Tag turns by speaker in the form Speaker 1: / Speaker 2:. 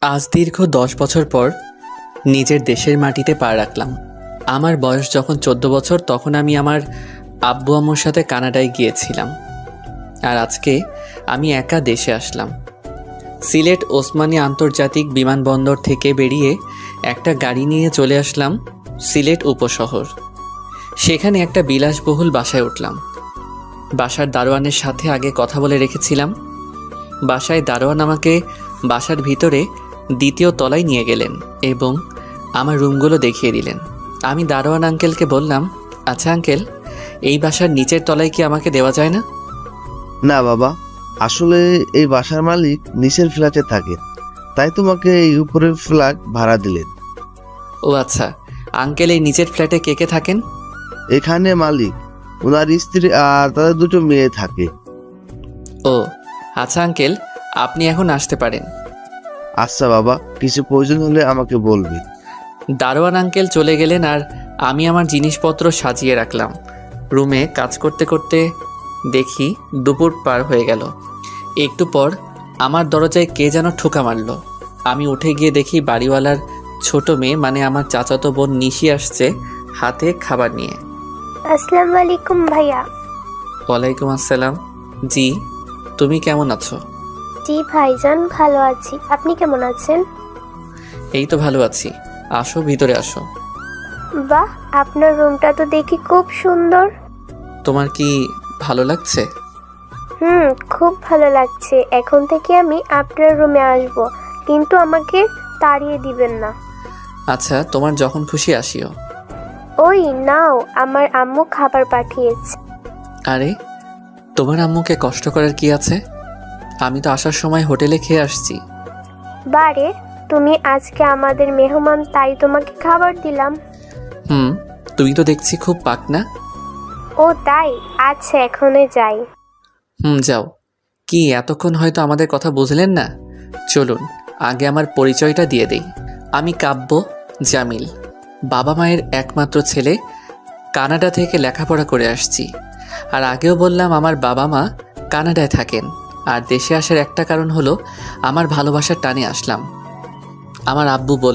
Speaker 1: আজ দীর্ঘ 10 বছর পর নিজের দেশের মাটিতে পা রাখলাম। আমার বয়স যখন 14 বছর তখন আমি আমার আব্বু আম্মুর সাথে কানাডায় গিয়েছিলাম। আর আজকে আমি একা দেশে আসলাম। সিলেট ওসমানী আন্তর্জাতিক বিমানবন্দর থেকে বেরিয়ে একটা গাড়ি নিয়ে চলে আসলাম সিলেট উপশহর। সেখানে একটা বিলাসবহুল বাসায় উঠলাম। বাসার দারোয়ানের সাথে আগে কথা বলে রেখেছিলাম। বাসায় দারোয়ান আমাকে বাসার ভিতরে দ্বিতীয় তলায় নিয়ে গেলেন এবং আমার রুমগুলো দেখিয়ে দিলেন। আমি দারোয়ান আঙ্কেলকে বললাম, আচ্ছা আঙ্কেল, এই বাসার নিচের তলায় কি আমাকে দেওয়া যায় না?
Speaker 2: না বাবা, আসলে এই বাসার মালিক নিচের ফ্ল্যাটে থাকে, তাই তোমাকে এই উপরের ফ্ল্যাট ভাড়া দিলেন।
Speaker 1: ও আচ্ছা, আঙ্কেল এই নিচের ফ্ল্যাটে কে কে থাকেন?
Speaker 2: এখানে মালিক, ওনার স্ত্রী আর তাদের দুটো মেয়ে থাকে।
Speaker 1: ও আচ্ছা আঙ্কেল, আপনি এখন আসতে পারেন।
Speaker 2: আচ্ছা বাবা, কিছু প্রয়োজন হলে আমাকে বলবে।
Speaker 1: দারোয়ান আঙ্কেল চলে গেলেন আর আমি আমার জিনিসপত্র সাজিয়ে রাখলাম। রুমে কাজ করতে করতে দেখি দুপুর পার হয়ে গেল। একটু পর আমার দরজায় কে যেন ঠোকা মারল। আমি উঠে গিয়ে দেখি বাড়িওয়ালার ছোট মেয়ে মানে আমার চাচাতো বোন নিশি আসছে হাতে খাবার নিয়ে।
Speaker 3: আসসালামু আলাইকুম ভাইয়া।
Speaker 1: ওয়ালাইকুম আসসালাম। জি, তুমি কেমন আছো?
Speaker 3: জি ভাইজান, ভালো আছি। আপনি কেমন আছেন?
Speaker 1: এই তো ভালো আছি, আসো ভিতরে আসো।
Speaker 3: বাহ, আপনার রুমটা তো দেখি খুব সুন্দর।
Speaker 1: তোমার কি ভালো লাগছে?
Speaker 3: খুব ভালো লাগছে। এখন থেকে আমি আপনার রুমে আসব, কিন্তু আমাকে তাড়িয়ে দিবেন না।
Speaker 1: আচ্ছা, তোমার যখন খুশি আসিও।
Speaker 3: ওই নাও, আমার আম্মু খাবার পাঠিয়েছে।
Speaker 1: আরে, তোমার আম্মুকে কষ্ট করার কি আছে? আমি তো আসার সময় হোটেলে খেয়ে আসছি।
Speaker 3: বারে, তুমি আজকে আমাদের মেহমান, তাই তোমাকে খাবার দিলাম।
Speaker 1: তুমি তো দেখছি খুব পাকনা।
Speaker 3: ও তাই? আচ্ছা, এখনই যাই।
Speaker 1: যাও। কি এতক্ষণ হয়তো আমাদের কথা বুঝলেন না? চলুন আগে আমার পরিচয়টা দিয়ে দেই। আমি কাব্য জামিল, বাবা মায়ের একমাত্র ছেলে। কানাডা থেকে লেখাপড়া করে আসছি। আর আগেও বললাম আমার বাবা মা কানাডায় থাকেন। আর দেশে আসার একটা কারণ হলো আমার ভালোবাসার টানে আসলাম। আমার আব্বু